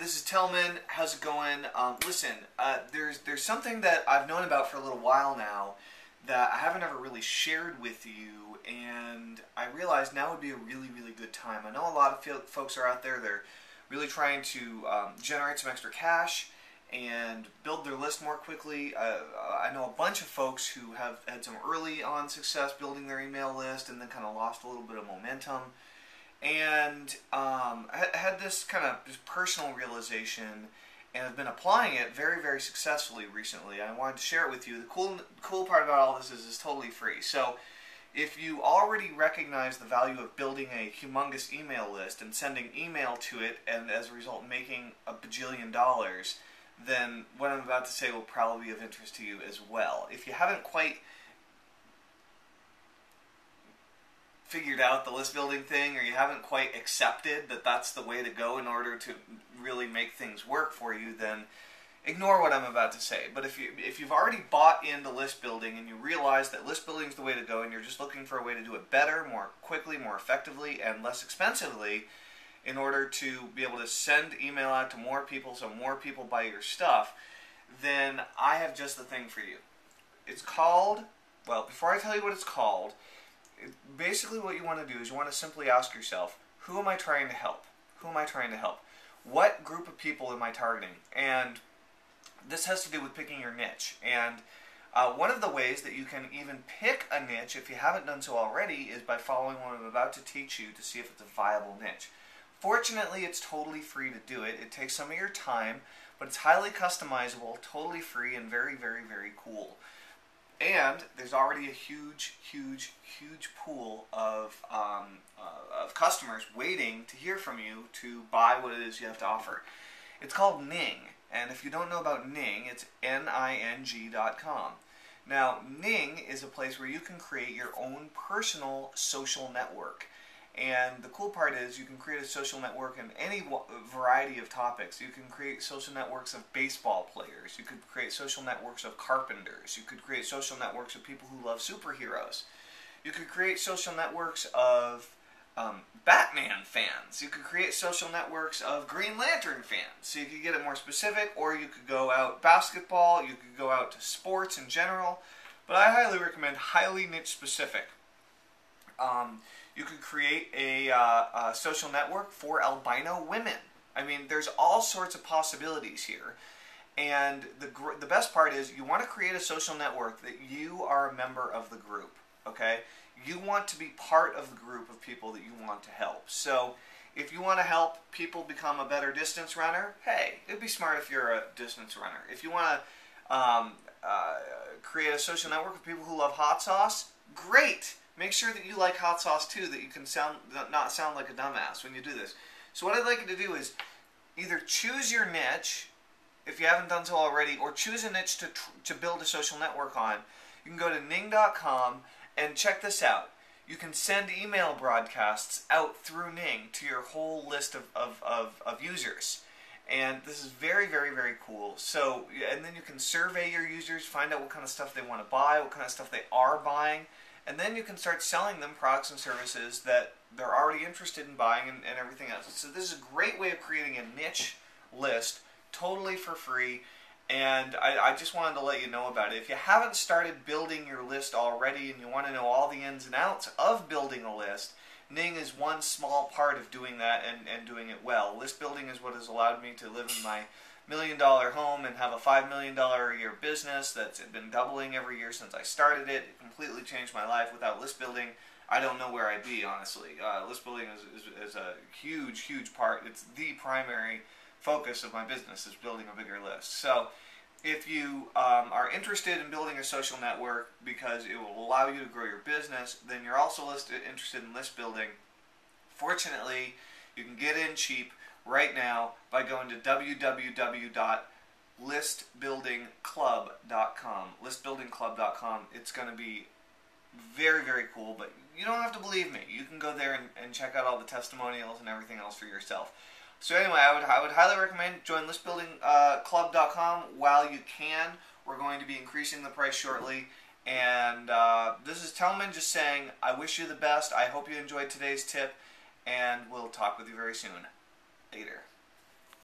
this is Tillman. How's it going? Listen, there's something that I've known about for a little while now that I haven't ever really shared with you, and I realized now would be a really, really good time. I know a lot of folks are out there, they're really trying to generate some extra cash and build their list more quickly. I know a bunch of folks who have had some early on success building their email list and then kind of lost a little bit of momentum. And I had this kind of just personal realization and have been applying it very, very successfully recently. I wanted to share it with you. The cool part about all this is it's totally free. So if you already recognize the value of building a humongous email list and sending email to it and as a result making a bajillion dollars, then what I'm about to say will probably be of interest to you as well. If you haven't quite figured out the list building thing, or you haven't quite accepted that that's the way to go in order to really make things work for you, then ignore what I'm about to say. But if you've already bought into list building and you realize that list building is the way to go and you're just looking for a way to do it better, more quickly, more effectively, and less expensively in order to be able to send email out to more people so more people buy your stuff, then I have just the thing for you. It's called, well, before I tell you what it's called, basically what you want to do is you want to simply ask yourself, who am I trying to help? Who am I trying to help? What group of people am I targeting? And this has to do with picking your niche. And one of the ways that you can even pick a niche, if you haven't done so already, is by following what I'm about to teach you to see if it's a viable niche. Fortunately, it's totally free to do it. It takes some of your time, but it's highly customizable, totally free, and very, very, very cool. And there's already a huge, huge, huge pool of customers waiting to hear from you to buy what it is you have to offer. It's called Ning, and if you don't know about Ning, it's ning.com. Now, Ning is a place where you can create your own personal social network. And the cool part is you can create a social network in any variety of topics. You can create social networks of baseball players. You could create social networks of carpenters. You could create social networks of people who love superheroes. You could create social networks of Batman fans. You could create social networks of Green Lantern fans. So you could get it more specific, or you could go out basketball. You could go out to sports in general. But I highly recommend highly niche specific. You could create a social network for albino women. I mean, there's all sorts of possibilities here. And the best part is you want to create a social network that you are a member of the group, okay? You want to be part of the group of people that you want to help. So if you want to help people become a better distance runner, hey, it'd be smart if you're a distance runner. If you want to create a social network of people who love hot sauce, great. Make sure that you like hot sauce too, that you can not sound like a dumbass when you do this. So what I'd like you to do is either choose your niche, if you haven't done so already, or choose a niche to build a social network on. You can go to ning.com and check this out. You can send email broadcasts out through Ning to your whole list of users. And this is very, very, very cool. So, and then you can survey your users, find out what kind of stuff they want to buy, what kind of stuff they are buying. And then you can start selling them products and services that they're already interested in buying and everything else. So this is a great way of creating a niche list totally for free. And I just wanted to let you know about it. If you haven't started building your list already and you want to know all the ins and outs of building a list, Ning is one small part of doing that and doing it well. List building is what has allowed me to live in my $1 million home and have a $5 million a year business that's been doubling every year since I started it. It completely changed my life. Without list building, I don't know where I'd be, honestly. List building is a huge, huge part. It's the primary focus of my business, is building a bigger list. So if you are interested in building a social network because it will allow you to grow your business, then you're also interested in list building. Fortunately, you can get in cheap right now by going to www.listbuildingclub.com. Listbuildingclub.com. It's going to be very, very cool, but you don't have to believe me. You can go there and check out all the testimonials and everything else for yourself. So anyway, I would highly recommend join listbuildingclub.com while you can. We're going to be increasing the price shortly. And this is Tillman just saying, I wish you the best. I hope you enjoyed today's tip, and we'll talk with you very soon. Later.